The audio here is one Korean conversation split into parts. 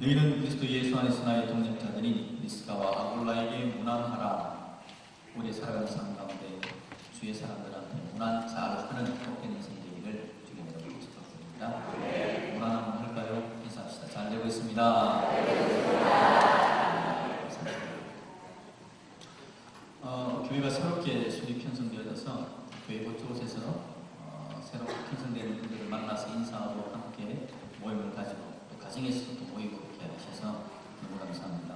너희는 그리스도 예수 안에서 나의 동역자들인 리스가와 아굴라에게 문안하라. 우리 살아가는 삶 가운데 주의 사람들한테 문안 잘하는 복된 인생 되기를 주님으로 축복드립니다. 문안 한번 할까요? 인사합시다. 잘 되고 있습니다. 교회가 새롭게 수립 편성되어져서 교회 곳곳에서 새롭게 편성되는 분들을 만나서 인사하고 함께 모임을 가지고 또 가정에서도 모이고 이렇게 하셔서 너무 감사합니다.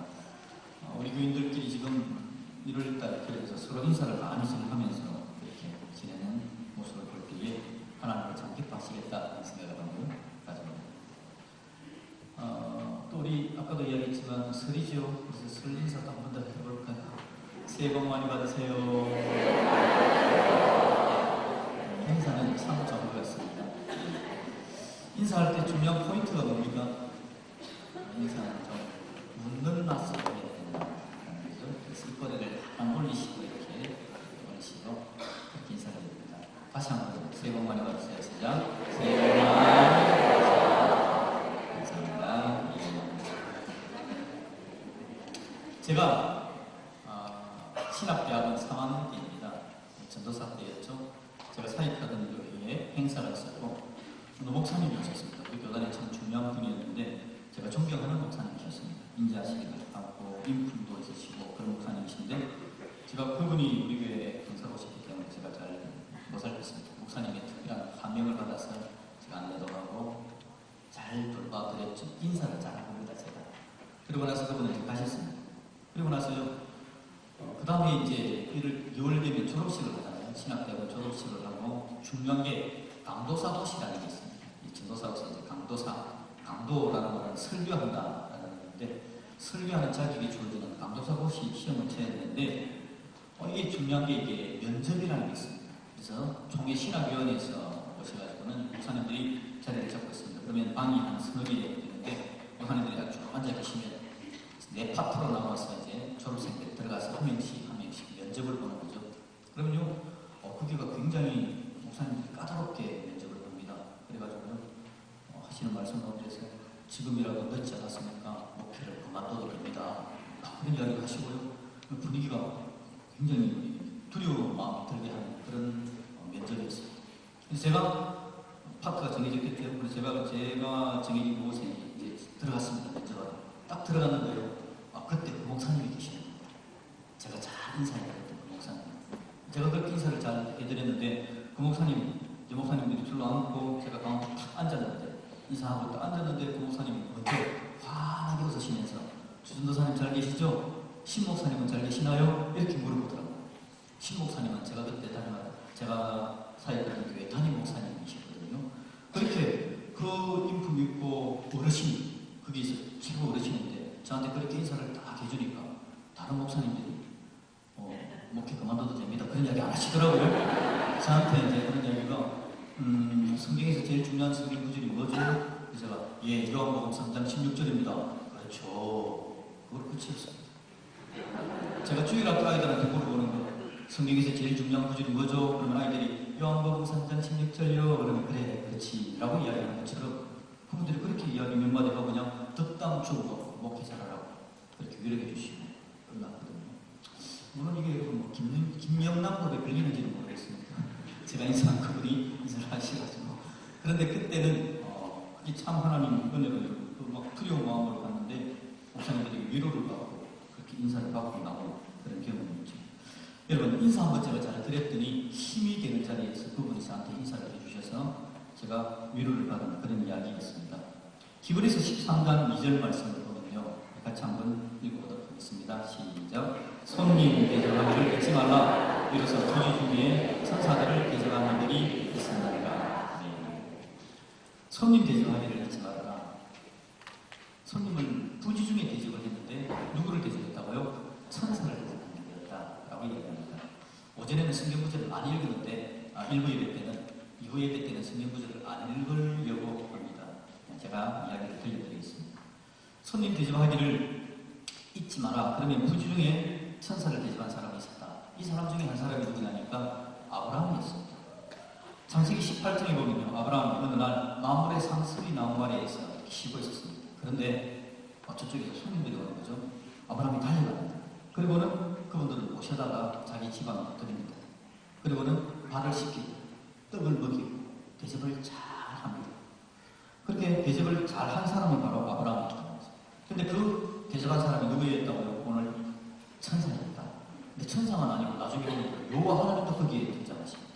우리 교인들끼리 지금 1월달 교회에서 서로 인사를 많이 하면서 이렇게 지내는 모습을 볼 때에 하나님을 참 기뻐하시겠다는 생각을 한번 가집니다. 또 우리 아까도 이야기했지만 설이죠. 그래서 설 인사도 한 번 더 해볼까요? 새해 복 많이 받으세요. 행사는 참 좋은 것 같습니다. 인사할 때 중요한 포인트가 뭡니까? 인사는 좀 묻는 맛을 해야 된다. 그래서 입꼬리를 안 올리시고 이렇게 올리시고 그렇게 인사를 해야 됩니다. 다시 한번 새해 복 많이 받으세요. 시작. 새해 복 많이 받으세요. 감사합니다. 제가 신학대학원 3학년 때입니다. 전도사 때였죠. 제가 사역하던 교회에 행사가 있었고 목사님이 오셨습니다. 우리 교단에 참 중요한 분이었는데 제가 존경하는 목사님이셨습니다. 인자하시기도 하고 인품도 있으시고 그런 목사님이신데 제가 그분이 우리 교회에 행사로 오셨기 때문에 제가 잘 못 살폈습니다. 목사님의 특별한 감명을 받아서 제가 안내도 하고 잘 돌봐드렸죠. 인사를 잘합니다. 제가. 그리고 나서 그분은 가셨습니다. 그리고 나서요. 그 다음에 이제 2월 되면 졸업식을 하잖아요. 신학대학원 졸업식을 하고 중요한 게 강도사 도시라는 게 있습니다. 이 전도사로서 이제 강도라는 말은 설교한다라는 건데 설교하는 자격이 주어지는 강도사 도시 시험을 쳐야 되는데 이게 중요한 게 이게 면접이라는 게 있습니다. 그래서 총회 신학위원회에서 오셔가지고는 목사님들이 자리를 잡고 있습니다. 그러면 방이 한 서너 개 되는데 목사님들이 쭉 앉아 계시면 네 파트로 나와서 이제 졸업생들이 들어가서 한 명씩 면접을 보는 거죠. 그러면요, 거기가 굉장히 목사님들이 까다롭게 면접을 봅니다. 그래가지고요, 하시는 말씀을 그래서 지금이라도 늦지 않았습니까? 목회를 그만둬도 됩니다. 그런 이야기를 하시고요. 분위기가 굉장히 두려운 마음이 들게 하는 그런 면접이었습니다. 그래서 제가 파트가 정해졌기 때문에 제가 정해진 곳에 이제 들어갔습니다. 면접하러. 딱 들어갔는데요. 그때 그 목사님이 계시는 겁니다. 제가 잘 인사해드렸던 그 목사님. 제가 그렇게 인사를 잘 해드렸는데 그 목사님들이 줄로 앉고 제가 가운데 탁 앉았는데 인사하고 딱 앉았는데 그 목사님이 먼저 환하게 웃으시면서 주전도사님 잘 계시죠? 신 목사님은 잘 계시나요? 이렇게 물어보더라고요. 신 목사님은 제가 그때 제가 사역하는 교회 담임 목사님이시거든요. 그렇게 그 인품 있고 어르신 거기서 최고 어르신인데 저한테 그렇게 인사를 딱 해주니까 다른 목사님들이 목회 그만둬도 됩니다. 그런 이야기 안 하시더라고요. 저한테 이제 그런 이야기가 성경에서 제일 중요한 성경 구절이 뭐죠? 그래서 제가 요한복음 3장 16절입니다. 그렇죠. 그걸 끝이었습니다. 제가 주일학교 아이들한테 물어보는 거 성경에서 제일 중요한 구절이 뭐죠? 그러면 아이들이 요한복음 3장 16절요. 그러면 그래 그렇지 라고 이야기하는 것처럼 그분들이 그렇게 이야기 몇 마디 하고 그냥 덕담 주고 목회 잘하라고 그렇게 위로해 주시고 끝났거든요. 물론 이게 뭐 김영남법에 걸리는지는 모르겠습니다. 제가 인사한 그분이 인사를 하셔가지고 그런데 그때는 그게 참 하나님 은혜를 막 두려운 마음으로 갔는데 목사님들이 위로를 받고 그렇게 인사를 받고 나온 그런 경험이 있죠. 여러분 인사 한번 제가 잘 드렸더니 힘이 되는 자리에서 그분이 저한테 인사를 해주셔서 제가 위로를 받은 그런 이야기였습니다. 히브리서 13장 2절 말씀을 보면요. 같이 한번 읽어보도록 하겠습니다. 시작. 손님 대접하기를 잊지 말라. 이로써 부지 중에 천사들을 대접하는 이들이 있습니다. 네. 손님 대접하기를 잊지 말라. 손님은 부지 중에 대접을 했는데 누구를 대접했다고요? 천사를 대접하는 거였다라고 얘기합니다. 오전에는 성경 구절을 많이 읽었는데 일부 예배 때는 이후 예배 때는 성경 구절을 안 읽으려고 합니다. 제가 이야기를 들려드리겠습니다. 손님 대접하기를 잊지 마라. 그러면 부지 중에 천사를 대접한 사람이 있었다. 이 사람 중에 한 사람이 누구냐니까 아브라함이었습니다. 창세기 18장에 보면요. 아브라함이 어느 날 만물의 상습이 나온 자리에서 쉬고 있었습니다. 그런데 저쪽에서 손님들이 오는 거죠. 아브라함이 달려갑니다. 그리고는 그분들을 모셔다가 자기 집안으로 드립니다. 그리고는 발을 씻기고 떡을 먹이고 대접을 잘 합니다. 그렇게 대접을 잘 한 사람이 바로 아브라함이었던 거죠. 근데 그 대접한 사람이 누구였다고요? 오늘 천사였다. 근데 천사만 아니고 나중에 보면 여호와 하나님도 거기에 등장하십니다.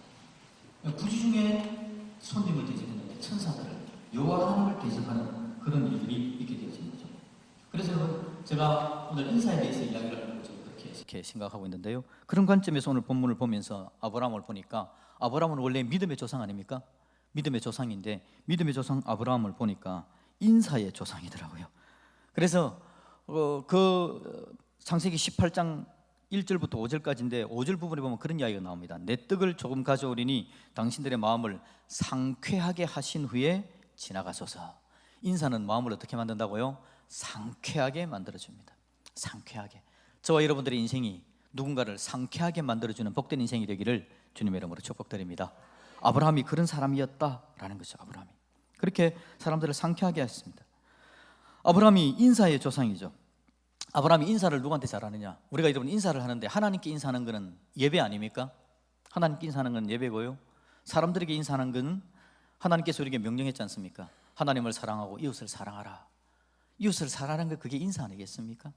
부지 중에 손님을 대접했는데 천사들을 여호와 하나님을 대접하는 그런 일들이 있게 되어진 거죠. 그래서 여러분, 제가 오늘 인사에 대해서 이야기를 하는 것을 그렇게 생각하고 있는데요. 그런 관점에서 오늘 본문을 보면서 아브라함을 보니까 아브라함은 원래 믿음의 조상 아닙니까? 믿음의 조상인데 믿음의 조상 아브라함을 보니까 인사의 조상이더라고요. 그래서 창세기 18장 1절부터 5절까지인데 5절 부분에 보면 그런 이야기가 나옵니다. 내 떡을 조금 가져오리니 당신들의 마음을 상쾌하게 하신 후에 지나가소서. 인사는 마음을 어떻게 만든다고요? 상쾌하게 만들어줍니다. 상쾌하게. 저와 여러분들의 인생이 누군가를 상쾌하게 만들어주는 복된 인생이 되기를 주님의 이름으로 축복드립니다. 아브라함이 그런 사람이었다라는 것이죠. 아브라함이 그렇게 사람들을 상쾌하게 했습니다. 아브라함이 인사의 조상이죠. 아브라함이 인사를 누구한테 잘하느냐? 우리가 여러분 인사를 하는데 하나님께 인사하는 것은 예배 아닙니까? 하나님께 인사하는 건 예배고요. 사람들에게 인사하는 것은 하나님께서 우리에게 명령했지 않습니까? 하나님을 사랑하고 이웃을 사랑하라. 이웃을 사랑하는 것 그게 인사 아니겠습니까?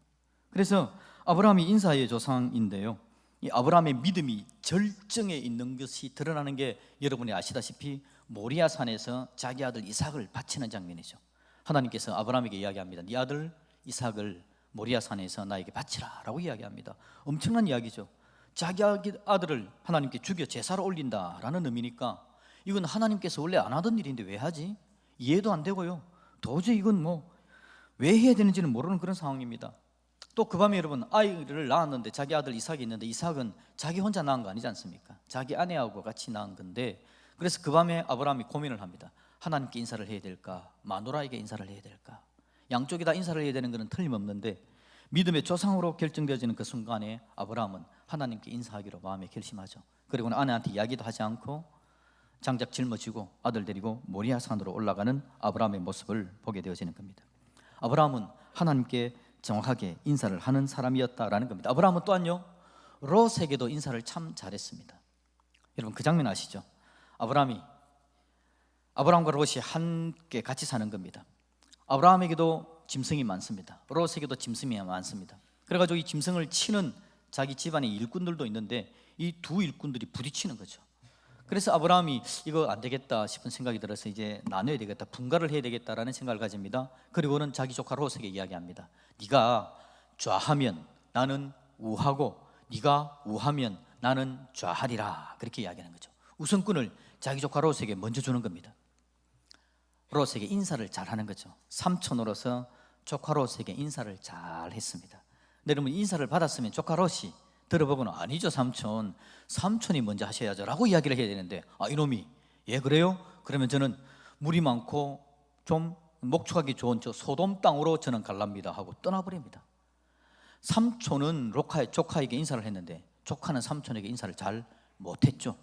그래서 아브라함이 인사의 조상인데요. 이 아브라함의 믿음이 절정에 있는 것이 드러나는 게 여러분이 아시다시피 모리아 산에서 자기 아들 이삭을 바치는 장면이죠. 하나님께서 아브라함에게 이야기합니다. 네 아들 이삭을 모리아 산에서 나에게 바치라라고 이야기합니다. 엄청난 이야기죠. 자기 아들을 하나님께 죽여 제사로 올린다라는 의미니까 이건 하나님께서 원래 안 하던 일인데 왜 하지? 이해도 안 되고요. 도저히 이건 왜 해야 되는지는 모르는 그런 상황입니다. 또 그 밤에 여러분 아이를 낳았는데 자기 아들 이삭이 있는데 이삭은 자기 혼자 낳은 거 아니지 않습니까? 자기 아내하고 같이 낳은 건데 그래서 그 밤에 아브라함이 고민을 합니다. 하나님께 인사를 해야 될까? 마누라에게 인사를 해야 될까? 양쪽이 다 인사를 해야 되는 것은 틀림없는데 믿음의 조상으로 결정되어지는 그 순간에 아브라함은 하나님께 인사하기로 마음에 결심하죠. 그리고는 아내한테 이야기도 하지 않고 장작 짊어지고 아들 데리고 모리아 산으로 올라가는 아브라함의 모습을 보게 되어지는 겁니다. 아브라함은 하나님께 정확하게 인사를 하는 사람이었다라는 겁니다. 아브라함은 또한요 롯에게도 인사를 참 잘했습니다. 여러분 그 장면 아시죠? 아브라함과 롯이 함께 같이 사는 겁니다. 아브라함에게도 짐승이 많습니다. 롯에게도 짐승이 많습니다. 그래가지고 이 짐승을 치는 자기 집안의 일꾼들도 있는데 이 두 일꾼들이 부딪히는 거죠. 그래서 아브라함이 이거 안 되겠다 싶은 생각이 들어서 이제 나눠야 되겠다, 분가를 해야 되겠다라는 생각을 가집니다. 그리고는 자기 조카 롯에게 이야기합니다. 네가 좌하면 나는 우하고 네가 우하면 나는 좌하리라. 그렇게 이야기하는 거죠. 우선권을 자기 조카 롯에게 먼저 주는 겁니다. 롯에게 인사를 잘하는 거죠. 삼촌으로서 조카 롯에게 인사를 잘 했습니다. 여러분 인사를 받았으면 조카 롯이 들어보고는 아니죠 삼촌이 먼저 하셔야죠 라고 이야기를 해야 되는데 이놈이 예 그래요? 그러면 저는 물이 많고 좀 목축하기 좋은 저 소돔 땅으로 저는 갈랍니다 하고 떠나버립니다. 삼촌은 조카에게 인사를 했는데 조카는 삼촌에게 인사를 잘 못했죠.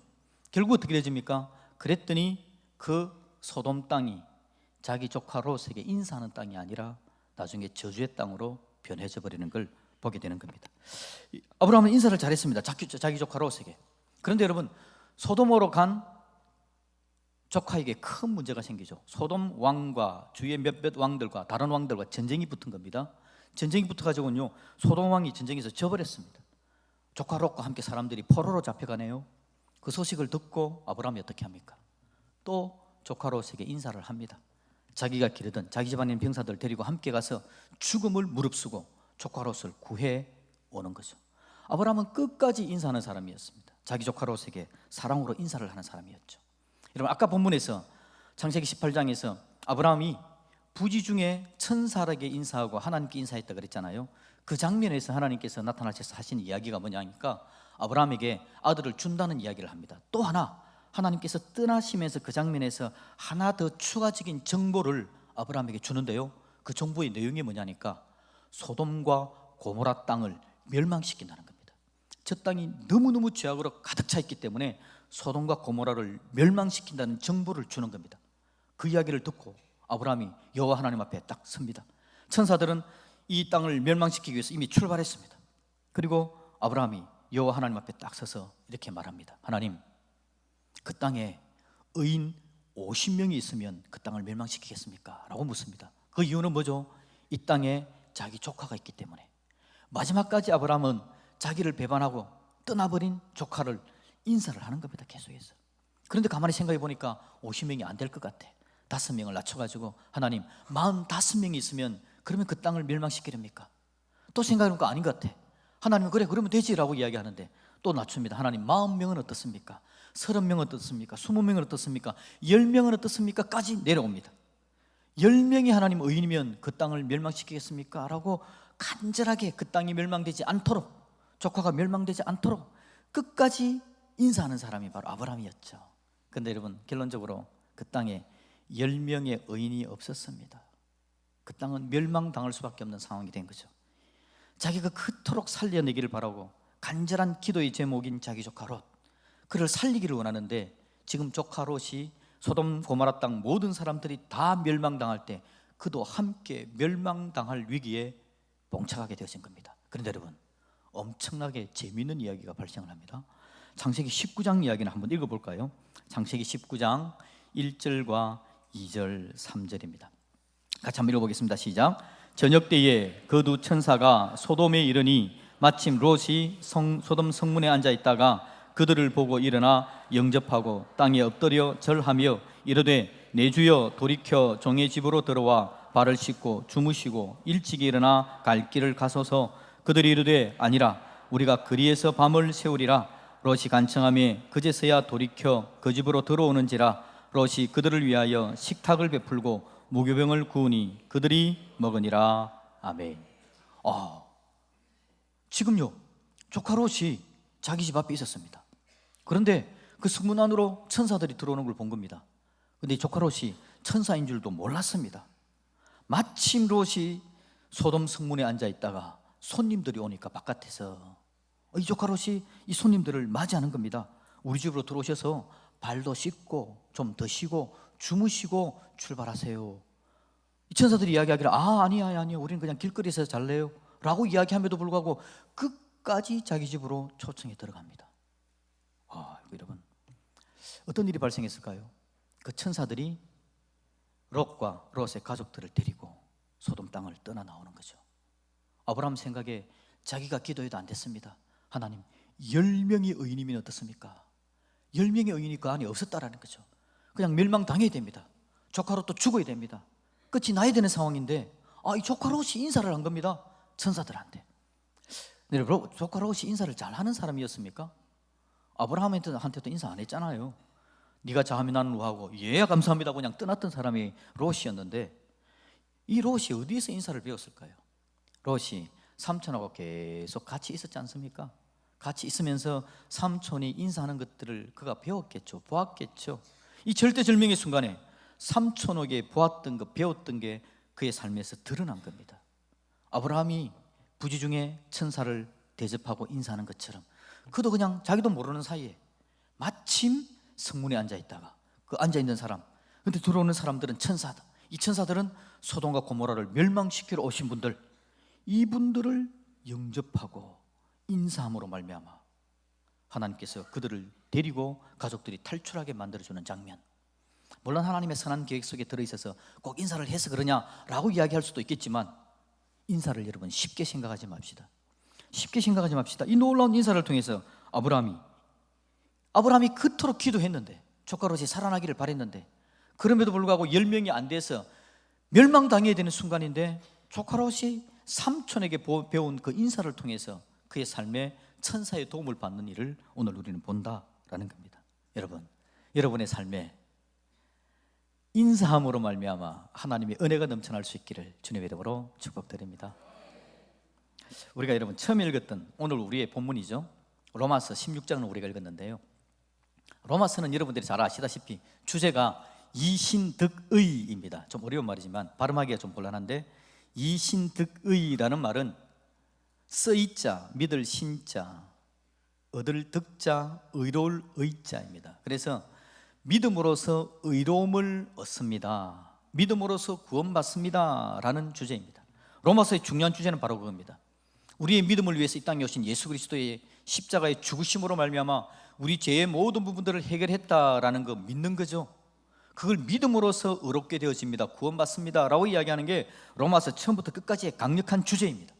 결국 어떻게 되집니까? 그랬더니 그 소돔 땅이 자기 조카 롯에게 인사하는 땅이 아니라 나중에 저주의 땅으로 변해져 버리는 걸 보게 되는 겁니다. 아브라함은 인사를 잘했습니다. 자기 조카 롯에게. 그런데 여러분 소돔으로 간 조카에게 큰 문제가 생기죠. 소돔 왕과 주위의 몇몇 왕들과 다른 왕들과 전쟁이 붙은 겁니다. 전쟁이 붙어가지고는요 소돔 왕이 전쟁에서 져버렸습니다. 조카 롯과 함께 사람들이 포로로 잡혀가네요. 그 소식을 듣고 아브라함이 어떻게 합니까? 또 조카 롯에게 인사를 합니다. 자기가 기르던 자기 집안의 병사들 데리고 함께 가서 죽음을 무릅쓰고 조카 롯을 구해 오는 거죠. 아브라함은 끝까지 인사하는 사람이었습니다. 자기 조카 롯에게 사랑으로 인사를 하는 사람이었죠. 여러분 아까 본문에서 창세기 18장에서 아브라함이 부지 중에 천사에게 인사하고 하나님께 인사했다 그랬잖아요. 그 장면에서 하나님께서 나타나셔서 하신 이야기가 뭐냐니까 아브라함에게 아들을 준다는 이야기를 합니다. 또 하나 하나님께서 떠나시면서 그 장면에서 하나 더 추가적인 정보를 아브라함에게 주는데요. 그 정보의 내용이 뭐냐니까 소돔과 고모라 땅을 멸망시킨다는 겁니다. 저 땅이 너무너무 죄악으로 가득 차 있기 때문에 소돔과 고모라를 멸망시킨다는 정보를 주는 겁니다. 그 이야기를 듣고 아브라함이 여호와 하나님 앞에 딱 섭니다. 천사들은 이 땅을 멸망시키기 위해서 이미 출발했습니다. 그리고 아브라함이 여호와 하나님 앞에 딱 서서 이렇게 말합니다. 하나님, 그 땅에 의인 50명이 있으면 그 땅을 멸망시키겠습니까? 라고 묻습니다. 그 이유는 뭐죠? 이 땅에 자기 조카가 있기 때문에. 마지막까지 아브라함은 자기를 배반하고 떠나버린 조카를 인사를 하는 겁니다. 계속해서. 그런데 가만히 생각해 보니까 50명이 안 될 것 같아. 5명을 낮춰가지고 하나님 45명이 있으면 그러면 그 땅을 멸망시키렵니까? 또 생각해보니까 아닌 것 같아. 하나님은 그래 그러면 되지라고 이야기하는데 또 낮춥니다. 하나님 40명은 어떻습니까? 30명은 어떻습니까? 20명은 어떻습니까? 10명은 어떻습니까? 까지 내려옵니다. 10명이 하나님 의인이면 그 땅을 멸망시키겠습니까? 라고 간절하게 그 땅이 멸망되지 않도록, 조카가 멸망되지 않도록 끝까지 인사하는 사람이 바로 아브라함이었죠. 그런데 여러분, 결론적으로 그 땅에 10명의 의인이 없었습니다. 그 땅은 멸망당할 수밖에 없는 상황이 된 거죠. 자기가 그토록 살려내기를 바라고 간절한 기도의 제목인 자기 조카 롯, 그를 살리기를 원하는데 지금 조카 롯이 소돔 고모라 땅 모든 사람들이 다 멸망당할 때 그도 함께 멸망당할 위기에 봉착하게 되어진 겁니다. 그런데 여러분, 엄청나게 재미있는 이야기가 발생을 합니다. 창세기 19장 이야기는 한번 읽어볼까요? 창세기 19장 1절과 2절 3절입니다. 같이 한번 읽어보겠습니다. 시작. 저녁 때에 그 두 천사가 소돔에 이르니 마침 롯이 소돔 성문에 앉아 있다가 그들을 보고 일어나 영접하고 땅에 엎드려 절하며 이르되 내 주여 돌이켜 종의 집으로 들어와 발을 씻고 주무시고 일찍이 일어나 갈 길을 가소서. 그들이 이르되 아니라 우리가 거리에서 밤을 새우리라. 롯이 간청하며 그제서야 돌이켜 그 집으로 들어오는지라. 롯이 그들을 위하여 식탁을 베풀고 무교병을 구우니 그들이 먹으니라. 아멘. 지금요, 조카 롯이 자기 집 앞에 있었습니다. 그런데 그 성문 안으로 천사들이 들어오는 걸 본 겁니다. 그런데 조카 롯이 천사인 줄도 몰랐습니다. 마침 롯이 소돔 성문에 앉아 있다가 손님들이 오니까 바깥에서 이 조카 롯이 이 손님들을 맞이하는 겁니다. 우리 집으로 들어오셔서 발도 씻고 좀 더 쉬고 주무시고 출발하세요. 이 천사들이 이야기하기를 아니야 우리는 그냥 길거리에서 잘래요 라고 이야기함에도 불구하고 끝까지 자기 집으로 초청해 들어갑니다. 여러분, 어떤 일이 발생했을까요? 그 천사들이 롯과 롯의 가족들을 데리고 소돔 땅을 떠나 나오는 거죠. 아브라함 생각에 자기가 기도해도 안 됐습니다. 하나님, 10명이 의인이면 어떻습니까? 10명의 의인이 그 안에 없었다라는 거죠. 그냥 멸망당해야 됩니다. 조카 롯도 죽어야 됩니다. 끝이 나야 되는 상황인데 이 조카 롯이 인사를 한 겁니다. 천사들한테. 여러분, 조카 롯이 인사를 잘하는 사람이었습니까? 아브라함한테도 인사 안 했잖아요. 네가 자하면 나는 우하고 예야 감사합니다 그냥 떠났던 사람이 롯이었는데 이 롯이 어디에서 인사를 배웠을까요? 롯이 삼촌하고 계속 같이 있었지 않습니까? 같이 있으면서 삼촌이 인사하는 것들을 그가 배웠겠죠. 보았겠죠. 이 절대절명의 순간에 삼촌에게 보았던 것, 배웠던 게 그의 삶에서 드러난 겁니다. 아브라함이 부지 중에 천사를 대접하고 인사하는 것처럼 그도 그냥 자기도 모르는 사이에 마침 성문에 앉아 있다가 그 앉아 있는 사람, 근데 들어오는 사람들은 천사다. 이 천사들은 소돔과 고모라를 멸망시키러 오신 분들, 이분들을 영접하고 인사함으로 말미암아 하나님께서 그들을 데리고 가족들이 탈출하게 만들어주는 장면. 물론 하나님의 선한 계획 속에 들어있어서 꼭 인사를 해서 그러냐라고 이야기할 수도 있겠지만 인사를 여러분 쉽게 생각하지 맙시다. 쉽게 생각하지 맙시다. 이 놀라운 인사를 통해서 아브라함이 그토록 기도했는데 조카 롯이 살아나기를 바랬는데 그럼에도 불구하고 10명이 안 돼서 멸망당해야 되는 순간인데 조카 롯이 삼촌에게 배운 그 인사를 통해서 그의 삶에 천사의 도움을 받는 일을 오늘 우리는 본다라는 겁니다. 여러분의 삶에 인사함으로 말미암아 하나님의 은혜가 넘쳐날 수 있기를 주님의 이름으로 축복드립니다. 우리가 여러분 처음 읽었던 오늘 우리의 본문이죠. 로마서 16장을 우리가 읽었는데요. 로마서는 여러분들이 잘 아시다시피 주제가 이신득의입니다. 좀 어려운 말이지만 발음하기가 좀 곤란한데 이신득의라는 말은 쓰이자, 믿을 신자, 얻을 득자, 의로울 의자입니다. 그래서 믿음으로서 의로움을 얻습니다. 믿음으로서 구원받습니다 라는 주제입니다. 로마서의 중요한 주제는 바로 그겁니다. 우리의 믿음을 위해서 이 땅에 오신 예수 그리스도의 십자가의 죽으심으로 말미암아 우리 죄의 모든 부분들을 해결했다라는 거 믿는 거죠. 그걸 믿음으로써 의롭게 되어집니다. 구원받습니다 라고 이야기하는 게 로마서 처음부터 끝까지의 강력한 주제입니다.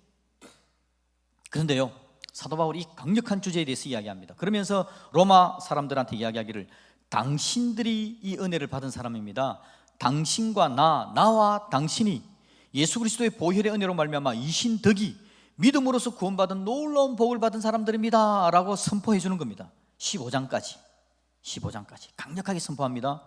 그런데요, 사도 바울이 이 강력한 주제에 대해서 이야기합니다. 그러면서 로마 사람들한테 이야기하기를 당신들이 이 은혜를 받은 사람입니다. 당신과 나와 당신이 예수 그리스도의 보혈의 은혜로 말미암아 이신 덕이 믿음으로써 구원받은 놀라운 복을 받은 사람들입니다 라고 선포해 주는 겁니다. 15장까지 강력하게 선포합니다.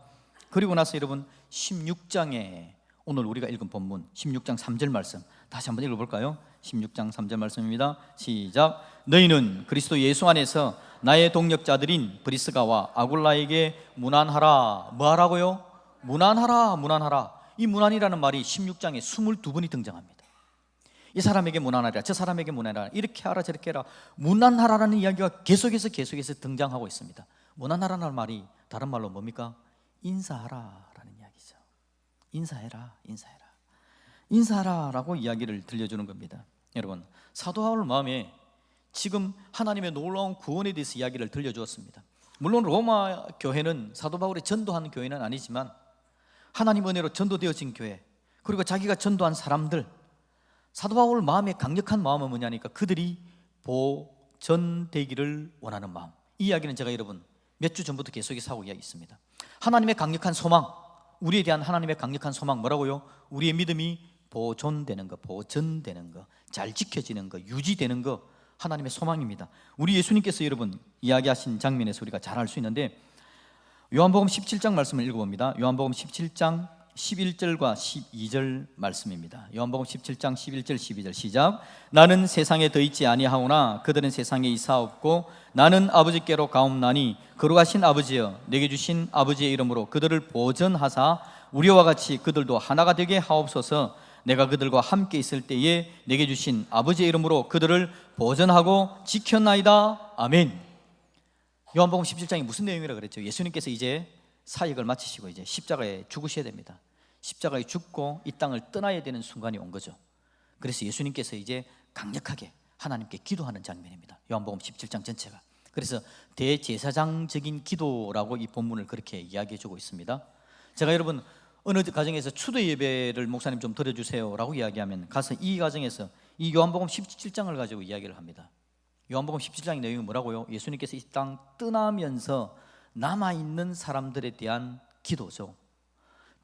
그리고 나서 여러분 16장에 오늘 우리가 읽은 본문 16장 3절 말씀 다시 한번 읽어볼까요? 16장 3절 말씀입니다. 시작. 너희는 그리스도 예수 안에서 나의 동역자들인 브리스가와 아굴라에게 문안하라. 뭐 하라고요? 문안하라. 이 문안이라는 말이 16장에 22번이 등장합니다. 이 사람에게 문안하라, 저 사람에게 문안하라, 이렇게 하라 저렇게 하라, 문안하라라는 이야기가 계속해서 등장하고 있습니다. 문안하라는 말이 다른 말로 뭡니까? 인사하라라는 이야기죠. 인사하라라고 이야기를 들려주는 겁니다. 여러분, 사도 바울 마음에 지금 하나님의 놀라운 구원에 대해서 이야기를 들려주었습니다. 물론 로마 교회는 사도 바울이 전도하는 교회는 아니지만 하나님 은혜로 전도되어진 교회, 그리고 자기가 전도한 사람들, 사도 바울 마음에 강력한 마음은 뭐냐니까 그들이 보전되기를 원하는 마음. 이 이야기는 제가 여러분 몇 주 전부터 계속해서 하고 있습니다. 하나님의 강력한 소망, 우리에 대한 하나님의 강력한 소망 뭐라고요? 우리의 믿음이 보존되는 거, 잘 지켜지는 거, 유지되는 거, 하나님의 소망입니다. 우리 예수님께서 여러분 이야기하신 장면에서 우리가 잘 알 수 있는데 요한복음 17장 말씀을 읽어봅니다. 요한복음 17장 11절과 12절 말씀입니다. 요한복음 17장 11절 12절 시작. 나는 세상에 더 있지 아니하오나 그들은 세상에 있사옵고 나는 아버지께로 가옵나니 거룩하신 아버지여 내게 주신 아버지의 이름으로 그들을 보전하사 우리와 같이 그들도 하나가 되게 하옵소서. 내가 그들과 함께 있을 때에 내게 주신 아버지의 이름으로 그들을 보전하고 지켰나이다. 아멘. 요한복음 17장이 무슨 내용이라 그랬죠? 예수님께서 이제 사역을 마치시고 이제 십자가에 죽으셔야 됩니다. 십자가에 죽고 이 땅을 떠나야 되는 순간이 온 거죠. 그래서 예수님께서 이제 강력하게 하나님께 기도하는 장면입니다. 요한복음 17장 전체가. 그래서 대제사장적인 기도라고 이 본문을 그렇게 이야기해 주고 있습니다. 제가 여러분 어느 가정에서 추도 예배를 목사님 좀 드려주세요 라고 이야기하면 가서 이 가정에서 이 요한복음 17장을 가지고 이야기를 합니다. 요한복음 17장의 내용이 뭐라고요? 예수님께서 이 땅 떠나면서 남아있는 사람들에 대한 기도죠.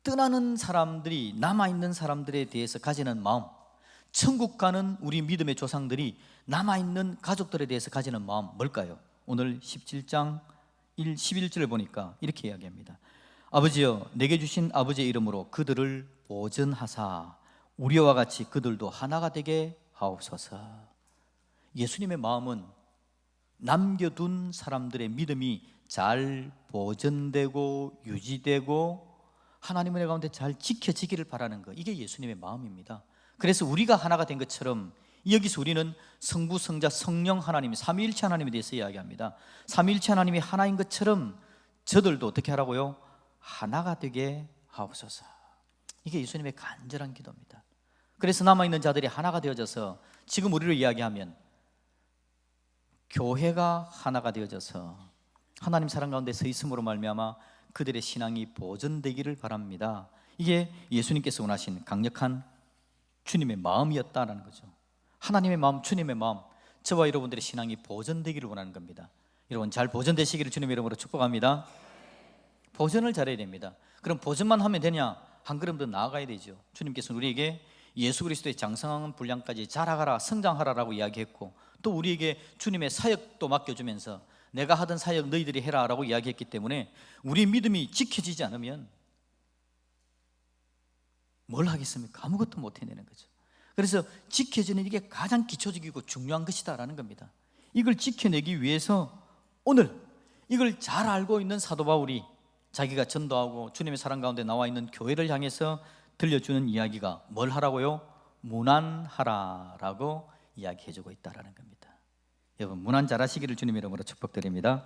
떠나는 사람들이, 남아있는 사람들에 대해서 가지는 마음, 천국 가는 우리 믿음의 조상들이 남아있는 가족들에 대해서 가지는 마음 뭘까요? 오늘 17장 11절을 보니까 이렇게 이야기합니다. 아버지여 내게 주신 아버지의 이름으로 그들을 보전하사 우리와 같이 그들도 하나가 되게 하옵소서. 예수님의 마음은 남겨둔 사람들의 믿음이 잘 보존되고 유지되고 하나님의 은혜 가운데 잘 지켜지기를 바라는 것, 이게 예수님의 마음입니다. 그래서 우리가 하나가 된 것처럼 여기서 우리는 성부, 성자, 성령 하나님, 삼위일체 하나님에 대해서 이야기합니다. 삼위일체 하나님이 하나인 것처럼 저들도 어떻게 하라고요? 하나가 되게 하옵소서. 이게 예수님의 간절한 기도입니다. 그래서 남아있는 자들이 하나가 되어져서 지금 우리를 이야기하면 교회가 하나가 되어져서 하나님 사랑 가운데 서 있음으로 말미암아 그들의 신앙이 보존되기를 바랍니다. 이게 예수님께서 원하신 강력한 주님의 마음이었다라는 거죠. 하나님의 마음, 주님의 마음, 저와 여러분들의 신앙이 보존되기를 원하는 겁니다. 여러분 잘 보존되시기를 주님의 이름으로 축복합니다. 보존을 잘해야 됩니다. 그럼 보존만 하면 되냐? 한 걸음 더 나아가야 되죠. 주님께서는 우리에게 예수 그리스도의 장성한 분량까지 자라가라, 성장하라라고 이야기했고 또 우리에게 주님의 사역도 맡겨주면서 내가 하던 사역 너희들이 해라라고 이야기했기 때문에 우리 믿음이 지켜지지 않으면 뭘 하겠습니까? 아무것도 못 해내는 거죠. 그래서 지켜지는 이게 가장 기초적이고 중요한 것이다라는 겁니다. 이걸 지켜내기 위해서 오늘 이걸 잘 알고 있는 사도 바울이 자기가 전도하고 주님의 사랑 가운데 나와 있는 교회를 향해서 들려주는 이야기가 뭘 하라고요? 문안하라라고 이야기해주고 있다는 겁니다. 여러분 문안 잘하시기를 주님의 이름으로 축복드립니다.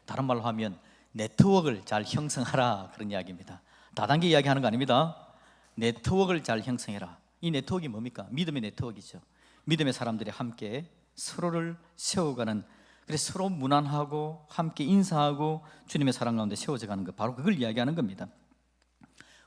다른 말로 하면 네트워크를 잘 형성하라 그런 이야기입니다. 다단계 이야기하는 거 아닙니다. 네트워크를 잘 형성해라. 이 네트워크가 뭡니까? 믿음의 네트워크이죠. 믿음의 사람들이 함께 서로를 세워가는, 그래서 서로 무난하고 함께 인사하고 주님의 사랑 가운데 세워져 가는 것, 바로 그걸 이야기하는 겁니다.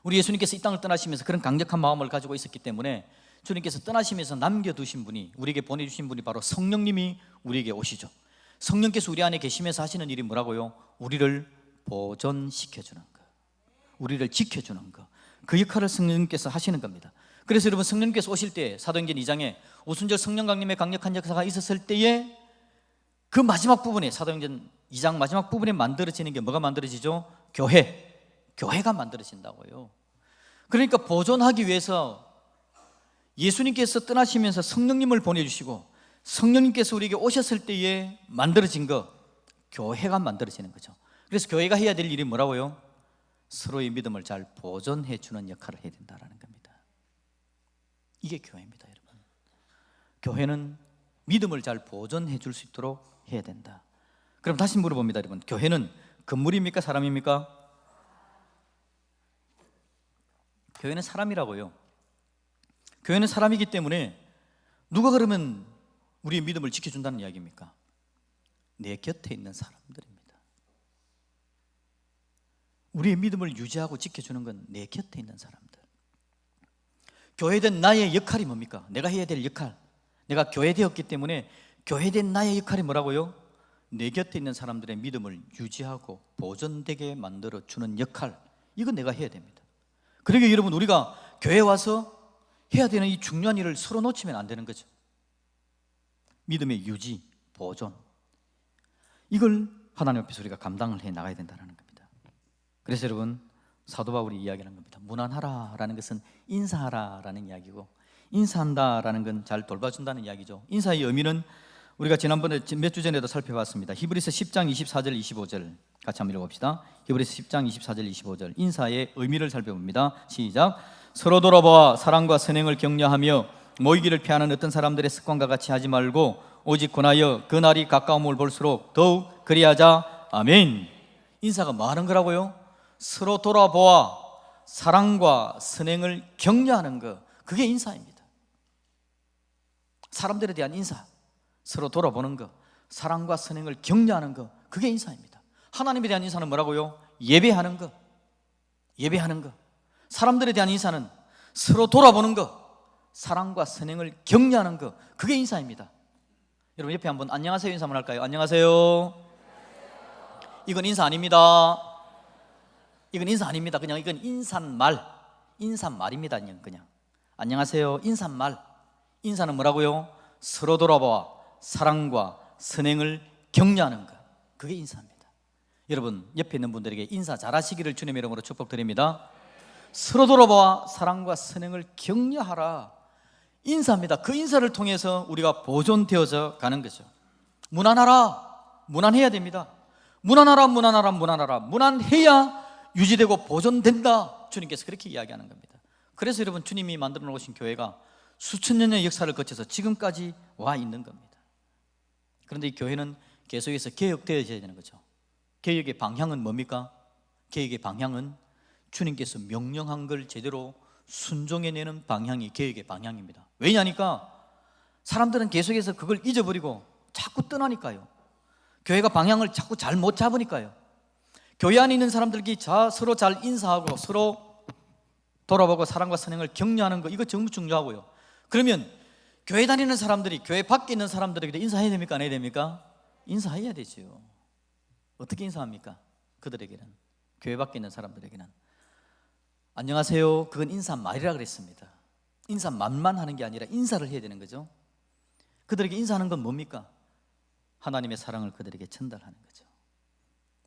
우리 예수님께서 이 땅을 떠나시면서 그런 강력한 마음을 가지고 있었기 때문에 주님께서 떠나시면서 남겨두신 분이, 우리에게 보내주신 분이 바로 성령님이 우리에게 오시죠. 성령께서 우리 안에 계시면서 하시는 일이 뭐라고요? 우리를 보존시켜주는 것, 우리를 지켜주는 것, 그 역할을 성령님께서 하시는 겁니다. 그래서 여러분, 성령님께서 오실 때 사도행전 2장에 오순절 성령 강림의 강력한 역사가 있었을 때에 그 마지막 부분에, 사도행전 2장 마지막 부분에 만들어지는 게 뭐가 만들어지죠? 교회가 만들어진다고요. 그러니까 보존하기 위해서 예수님께서 떠나시면서 성령님을 보내주시고 성령님께서 우리에게 오셨을 때에 만들어진 것, 교회가 만들어지는 거죠. 그래서 교회가 해야 될 일이 뭐라고요? 서로의 믿음을 잘 보존해 주는 역할을 해야 된다는 겁니다. 이게 교회입니다, 여러분. 교회는 믿음을 잘 보존해 줄 수 있도록 해야 된다. 그럼 다시 물어봅니다, 여러분. 교회는 건물입니까? 사람입니까? 교회는 사람이라고요. 교회는 사람이기 때문에 누가 그러면 우리의 믿음을 지켜준다는 이야기입니까? 내 곁에 있는 사람들입니다. 우리의 믿음을 유지하고 지켜주는 건 내 곁에 있는 사람들. 교회된 나의 역할이 뭡니까? 내가 해야 될 역할, 내가 교회되었기 때문에 교회된 나의 역할이 뭐라고요? 내 곁에 있는 사람들의 믿음을 유지하고 보존되게 만들어주는 역할, 이건 내가 해야 됩니다. 그러게 여러분, 우리가 교회에 와서 해야 되는 이 중요한 일을 서로 놓치면 안 되는 거죠. 믿음의 유지, 보존, 이걸 하나님 앞에서 우리가 감당을 해 나가야 된다는 겁니다. 그래서 여러분, 사도 바울이 이야기하는 겁니다. 무난하라라는 것은 인사하라라는 이야기고, 인사한다라는 건 잘 돌봐준다는 이야기죠. 인사의 의미는 우리가 지난번에 몇 주 전에도 살펴봤습니다. 히브리서 10장 24절 25절 같이 한번 읽어봅시다. 히브리서 10장 24절 25절 인사의 의미를 살펴봅니다. 시작. 서로 돌아보아 사랑과 선행을 격려하며 모이기를 피하는 어떤 사람들의 습관과 같이 하지 말고 오직 권하여 그 날이 가까움을 볼수록 더욱 그리하자. 아멘. 인사가 뭐 하는 거라고요? 서로 돌아보아 사랑과 선행을 격려하는 것, 그게 인사입니다. 사람들에 대한 인사, 서로 돌아보는 것, 사랑과 선행을 격려하는 것, 그게 인사입니다. 하나님에 대한 인사는 뭐라고요? 예배하는 것, 예배하는 것. 사람들에 대한 인사는 서로 돌아보는 것, 사랑과 선행을 격려하는 것, 그게 인사입니다. 여러분, 옆에 한번 안녕하세요 인사 한번 할까요? 안녕하세요. 이건 인사 아닙니다. 이건 인사 아닙니다. 그냥 이건 인사말입니다. 그냥 안녕하세요 인사말. 인사는 뭐라고요? 서로 돌아보아 사랑과 선행을 격려하는 것, 그게 인사입니다. 여러분, 옆에 있는 분들에게 인사 잘하시기를 주님의 이름으로 축복드립니다. 서로 돌아보아 사랑과 선행을 격려하라, 인사입니다. 그 인사를 통해서 우리가 보존되어져 가는 거죠. 무난하라, 무난해야 됩니다. 무난하라, 무난해야 유지되고 보존된다. 주님께서 그렇게 이야기하는 겁니다. 그래서 여러분, 주님이 만들어 놓으신 교회가 수천 년의 역사를 거쳐서 지금까지 와 있는 겁니다. 그런데 이 교회는 계속해서 개혁되어져야 되는 거죠. 개혁의 방향은 뭡니까? 개혁의 방향은 주님께서 명령한 걸 제대로 순종해내는 방향이 개혁의 방향입니다. 왜냐니까 사람들은 계속해서 그걸 잊어버리고 자꾸 떠나니까요. 교회가 방향을 자꾸 잘 못 잡으니까요. 교회 안에 있는 사람들끼리 서로 잘 인사하고 서로 돌아보고 사랑과 선행을 격려하는 거, 이거 정말 중요하고요. 그러면 교회 다니는 사람들이 교회 밖에 있는 사람들에게 인사해야 됩니까? 안 해야 됩니까? 인사해야 되죠. 어떻게 인사합니까? 그들에게는, 교회 밖에 있는 사람들에게는 안녕하세요, 그건 인사말이라 그랬습니다. 인사말만 하는 게 아니라 인사를 해야 되는 거죠. 그들에게 인사하는 건 뭡니까? 하나님의 사랑을 그들에게 전달하는 거죠.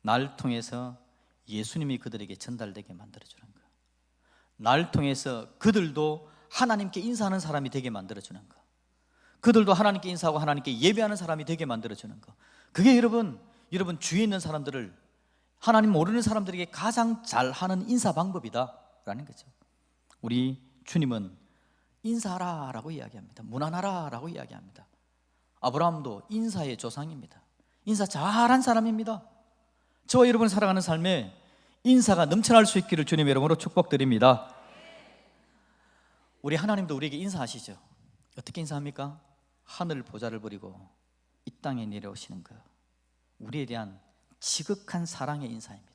날 통해서 예수님이 그들에게 전달되게 만들어주는 것, 날 통해서 그들도 하나님께 인사하는 사람이 되게 만들어주는 것, 그들도 하나님께 인사하고 하나님께 예배하는 사람이 되게 만들어주는 것, 그게 여러분 주위에 있는 사람들을, 하나님 모르는 사람들에게 가장 잘하는 인사 방법이다라는 거죠. 우리 주님은 인사하라라고 이야기합니다. 무난하라라고 이야기합니다. 아브라함도 인사의 조상입니다. 인사 잘한 사람입니다. 저와 여러분 살아가는 삶에 인사가 넘쳐날 수 있기를 주님의 이름으로 축복드립니다. 우리 하나님도 우리에게 인사하시죠. 어떻게 인사합니까? 하늘 보좌를 버리고 이 땅에 내려오시는 것, 우리에 대한 지극한 사랑의 인사입니다.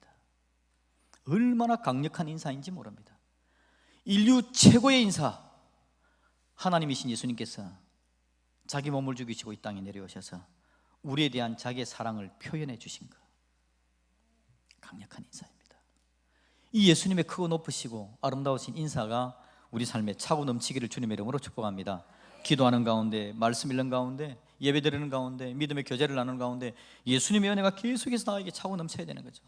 얼마나 강력한 인사인지 모릅니다. 인류 최고의 인사, 하나님이신 예수님께서 자기 몸을 죽이시고 이 땅에 내려오셔서 우리에 대한 자기의 사랑을 표현해 주신 것, 강력한 인사입니다. 이 예수님의 크고 높으시고 아름다우신 인사가 우리 삶에 차고 넘치기를 주님의 이름으로 축복합니다. 기도하는 가운데, 말씀 읽는 가운데, 예배드리는 가운데, 믿음의 교제를 나누는 가운데 예수님의 은혜가 계속해서 나에게 차고 넘쳐야 되는 거죠.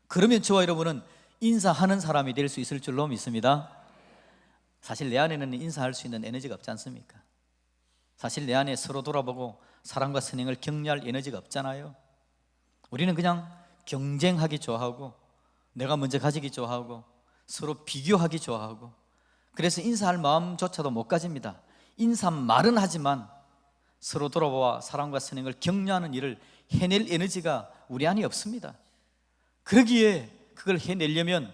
그러면 저와 여러분은 인사하는 사람이 될 수 있을 줄로 믿습니다. 사실 내 안에는 인사할 수 있는 에너지가 없지 않습니까? 사실 내 안에 서로 돌아보고 사랑과 선행을 격려할 에너지가 없잖아요. 우리는 그냥 경쟁하기 좋아하고, 내가 먼저 가지기 좋아하고, 서로 비교하기 좋아하고, 그래서 인사할 마음조차도 못 가집니다. 인사 말은 하지만 서로 돌아보아 사랑과 선행을 격려하는 일을 해낼 에너지가 우리 안에 없습니다. 그러기에 그걸 해내려면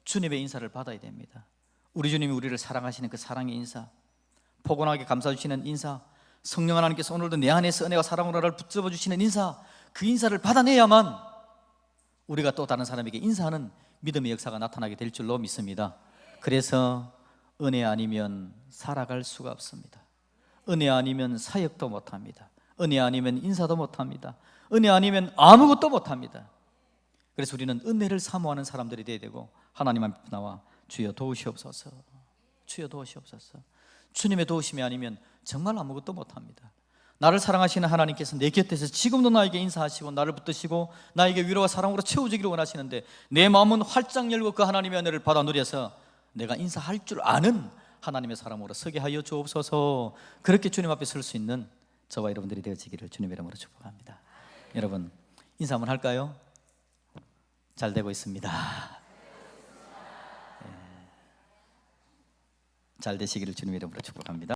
주님의 인사를 받아야 됩니다. 우리 주님이 우리를 사랑하시는 그 사랑의 인사, 포근하게 감싸주시는 인사, 성령 하나님께서 오늘도 내 안에서 은혜와 사랑으로 나를 붙잡아 주시는 인사, 그 인사를 받아내야만 우리가 또 다른 사람에게 인사하는 믿음의 역사가 나타나게 될 줄로 믿습니다. 그래서 은혜 아니면 살아갈 수가 없습니다. 은혜 아니면 사역도 못합니다. 은혜 아니면 인사도 못합니다. 은혜 아니면 아무것도 못합니다. 그래서 우리는 은혜를 사모하는 사람들이 되어야 되고, 하나님 앞에 나와 주여 도우시옵소서, 주여 도우시옵소서. 주님의 도우심이 아니면 정말 아무것도 못합니다. 나를 사랑하시는 하나님께서 내 곁에서 지금도 나에게 인사하시고 나를 붙드시고 나에게 위로와 사랑으로 채워주기를 원하시는데, 내 마음은 활짝 열고 그 하나님의 은혜를 받아 누려서 내가 인사할 줄 아는 하나님의 사람으로 서게 하여 주옵소서. 그렇게 주님 앞에 설 수 있는 저와 여러분들이 되어지기를 주님의 이름으로 축복합니다. 여러분, 인사 한번 할까요? 잘 되고 있습니다. 잘 되시기를 주님의 이름으로 축복합니다.